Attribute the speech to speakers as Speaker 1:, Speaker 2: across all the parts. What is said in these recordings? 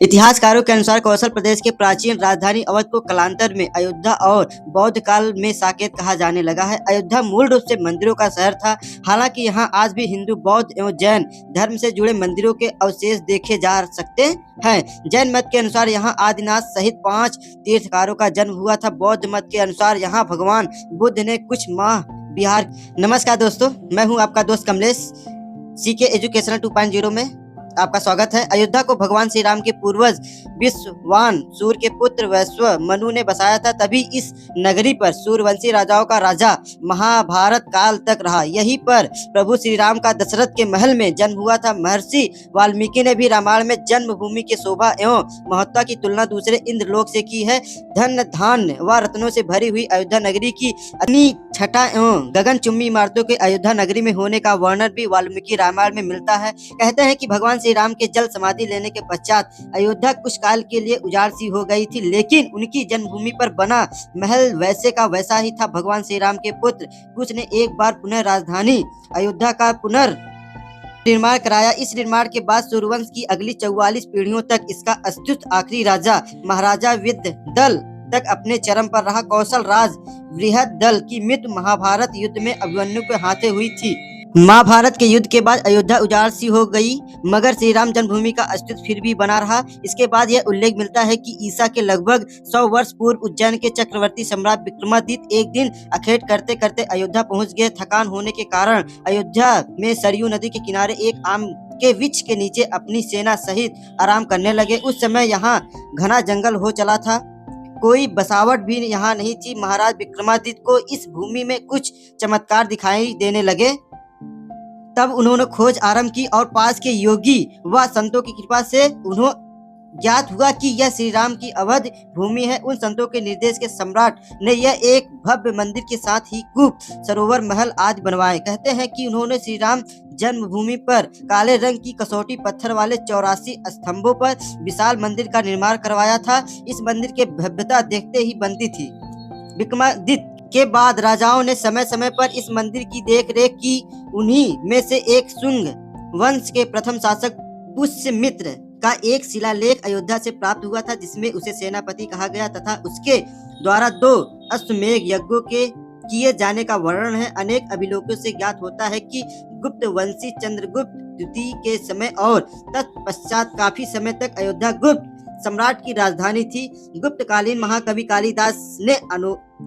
Speaker 1: इतिहासकारों के अनुसार कौशल प्रदेश के प्राचीन राजधानी अवध को कालांतर में अयोध्या और बौद्ध काल में साकेत कहा जाने लगा है। अयोध्या मूल रूप से मंदिरों का शहर था। हालांकि यहाँ आज भी हिंदू, बौद्ध एवं जैन धर्म से जुड़े मंदिरों के अवशेष देखे जा सकते हैं। जैन मत के अनुसार यहाँ आदिनाथ सहित 5 तीर्थकारों का जन्म हुआ था। बौद्ध मत के अनुसार यहाँ भगवान बुद्ध ने कुछ माह बिहार। नमस्कार दोस्तों, मैं हूँ आपका दोस्त कमलेश। सीके एजुकेशनल 2.0 में आपका स्वागत है। अयोध्या को भगवान श्री राम के पूर्वज विश्ववान सूर्य के पुत्र वैश्व मनु ने बसाया था। तभी इस नगरी पर सूर्यवंशी राजाओं का राजा महाभारत काल तक रहा। यहीं पर प्रभु श्री राम का दशरथ के महल में जन्म हुआ था। महर्षि वाल्मीकि ने भी रामायण में जन्मभूमि की शोभा एवं महत्ता की तुलना दूसरे इंद्रलोक से की है। धन धान्य व रत्नों से भरी हुई अयोध्या नगरी की अपनी छटा एवं गगनचुंबी इमारतों के अयोध्या नगरी में होने का वर्णन भी वाल्मीकि रामायण में मिलता है। कहते हैं कि भगवान श्री राम के जल समाधि लेने के पश्चात अयोध्या कुछ काल के लिए उजाड़ सी हो गई थी, लेकिन उनकी जन्मभूमि पर बना महल वैसे का वैसा ही था। भगवान श्री राम के पुत्र कुश ने एक बार पुनः राजधानी अयोध्या का निर्माण कराया। इस निर्माण के बाद सूर्यवंश की अगली 44 पीढ़ियों तक इसका अस्तित्व आखिरी राजा महाराजा विद्याधर तक अपने चरम पर रहा। कौशल राज बृहदल की मृत्यु महाभारत युद्ध में अभिमन्यु के हाथे हुई थी। महाभारत के युद्ध के बाद अयोध्या उजाड़ सी हो गई, मगर श्री राम जन्मभूमि का अस्तित्व फिर भी बना रहा। इसके बाद यह उल्लेख मिलता है कि ईसा के लगभग 100 वर्ष पूर्व उज्जैन के चक्रवर्ती सम्राट विक्रमादित्य एक दिन अखेट करते करते अयोध्या पहुंच गए। थकान होने के कारण अयोध्या में सरयू नदी के किनारे एक आम के वृक्ष के नीचे अपनी सेना सहित आराम करने लगे। उस समय यहाँ घना जंगल हो चला था, कोई बसावट भी यहाँ नहीं थी। महाराज विक्रमादित्य को इस भूमि में कुछ चमत्कार दिखाई देने लगे। तब उन्होंने खोज आरंभ की और पास के योगी व संतों की कृपा से उन्हें ज्ञात हुआ कि यह श्री राम की अवध भूमि है। उन संतों के निर्देश के सम्राट ने यह एक भव्य मंदिर के साथ ही कूप, सरोवर, महल आदि बनवाए। कहते हैं कि उन्होंने श्री राम जन्मभूमि पर काले रंग की कसौटी पत्थर वाले 84 स्तंभों पर विशाल मंदिर का निर्माण करवाया था। इस मंदिर की भव्यता देखते ही बनती थी। विक्रमादित्य के बाद राजाओं ने समय समय पर इस मंदिर की देखरेख की। उन्हीं में से एक शुंग वंश के प्रथम शासक पुष्यमित्र का एक शिलालेख अयोध्या से प्राप्त हुआ था, जिसमें उसे सेनापति कहा गया तथा उसके द्वारा 2 अश्वमेध यज्ञों के किए जाने का वर्णन है। अनेक अभिलेखों से ज्ञात होता है कि गुप्त वंशी चंद्रगुप्त द्वितीय के समय और तत्पश्चात काफी समय तक अयोध्या गुप्त सम्राट की राजधानी थी। गुप्तकालीन महाकवि कालिदास ने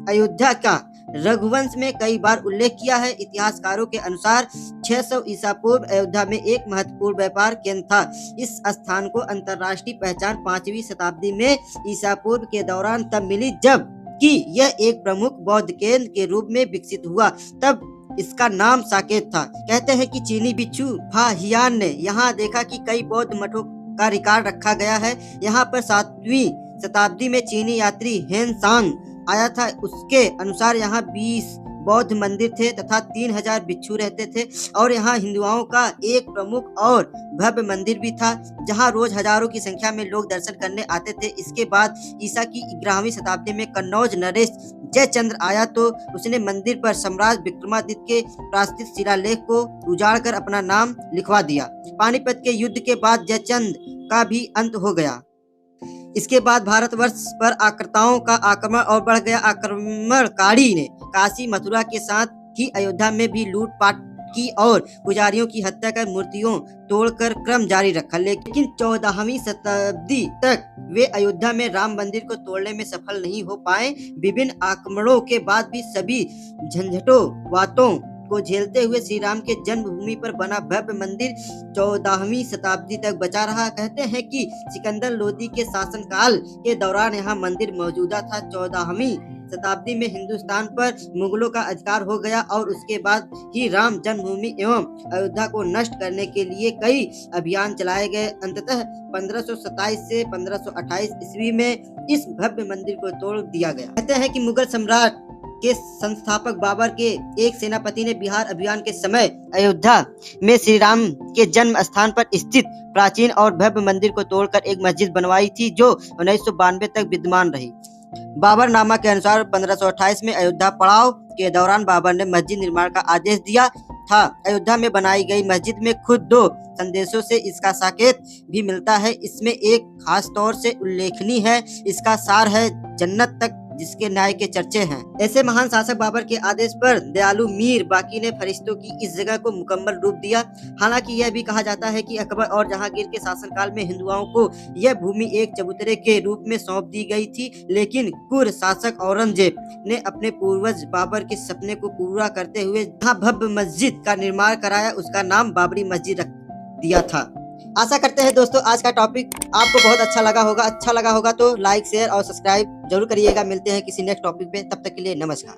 Speaker 1: अयोध्या का रघुवंश में कई बार उल्लेख किया है। इतिहासकारों के अनुसार 600 ईसा पूर्व अयोध्या में एक महत्वपूर्ण व्यापार केंद्र था। इस स्थान को अंतर्राष्ट्रीय पहचान 5वीं शताब्दी में ईसा पूर्व के दौरान तब मिली जब कि यह एक प्रमुख बौद्ध केंद्र के रूप में विकसित हुआ। तब इसका नाम साकेत था। कहते हैं कि चीनी बिच्छू फा हियान ने यहाँ देखा कि कई बौद्ध मठों का रिकॉर्ड रखा गया है। यहाँ पर 7वीं शताब्दी में चीनी यात्री हेन सांग आया था। उसके अनुसार यहाँ 20 बौद्ध मंदिर थे तथा 3000 भिक्षु रहते थे और यहाँ हिंदुओं का एक प्रमुख और भव्य मंदिर भी था, जहाँ रोज हजारों की संख्या में लोग दर्शन करने आते थे। इसके बाद ईसा की 11वीं शताब्दी में कन्नौज नरेश जयचंद्र आया तो उसने मंदिर पर सम्राट विक्रमादित्य के प्रास्तिक शिलालेख को उजाड़ कर अपना नाम लिखवा दिया। पानीपत के युद्ध के बाद जयचंद्र का भी अंत हो गया। इसके बाद भारतवर्ष पर आक्रताओं का आक्रमण और बढ़ गया। आक्रमणकारी ने काशी मथुरा के साथ ही अयोध्या में भी लूटपाट की और पुजारियों की हत्या कर मूर्तियों तोड़कर क्रम जारी रखा। लेकिन 14वीं शताब्दी तक वे अयोध्या में राम मंदिर को तोड़ने में सफल नहीं हो पाए। विभिन्न आक्रमणों के बाद भी सभी झंझटों बातों को झेलते हुए श्री राम के जन्मभूमि पर बना भव्य मंदिर 14वीं शताब्दी तक बचा रहा। कहते हैं कि सिकंदर लोदी के शासनकाल के दौरान यहाँ मंदिर मौजूदा था। 14वीं शताब्दी में हिंदुस्तान पर मुगलों का अधिकार हो गया और उसके बाद ही राम जन्मभूमि एवं अयोध्या को नष्ट करने के लिए कई अभियान चलाए गए। अंततः 1527 से 1528 ईस्वी में इस भव्य मंदिर को तोड़ दिया गया। कहते हैं कि मुगल सम्राट के संस्थापक बाबर के एक सेनापति ने बिहार अभियान के समय अयोध्या में श्री राम के जन्म स्थान पर स्थित प्राचीन और भव्य मंदिर को तोड़कर एक मस्जिद बनवाई थी, जो 1992 तक विद्यमान रही। बाबरनामा के अनुसार 1528 में अयोध्या पड़ाव के दौरान बाबर ने मस्जिद निर्माण का आदेश दिया था। अयोध्या में बनाई गई मस्जिद में खुद 2 संदेशों से इसका साकेत भी मिलता है। इसमें एक खास तौर से उल्लेखनीय है। इसका सार है जन्नत तक जिसके न्याय के चर्चे हैं। ऐसे महान शासक बाबर के आदेश पर दयालु मीर बाकी ने फरिश्तों की इस जगह को मुकम्मल रूप दिया। हालांकि यह भी कहा जाता है कि अकबर और जहांगीर के शासनकाल में हिंदुओं को यह भूमि एक चबूतरे के रूप में सौंप दी गई थी, लेकिन कुर शासक औरंगजेब ने अपने पूर्वज बाबर के सपने को पूरा करते हुए जहाँ भव्य मस्जिद का निर्माण कराया उसका नाम बाबरी मस्जिद रख दिया था। आशा करते हैं दोस्तों आज का टॉपिक आपको बहुत अच्छा लगा होगा तो लाइक शेयर और सब्सक्राइब जरूर करिएगा। मिलते हैं किसी नेक्स्ट टॉपिक पे, तब तक के लिए नमस्कार।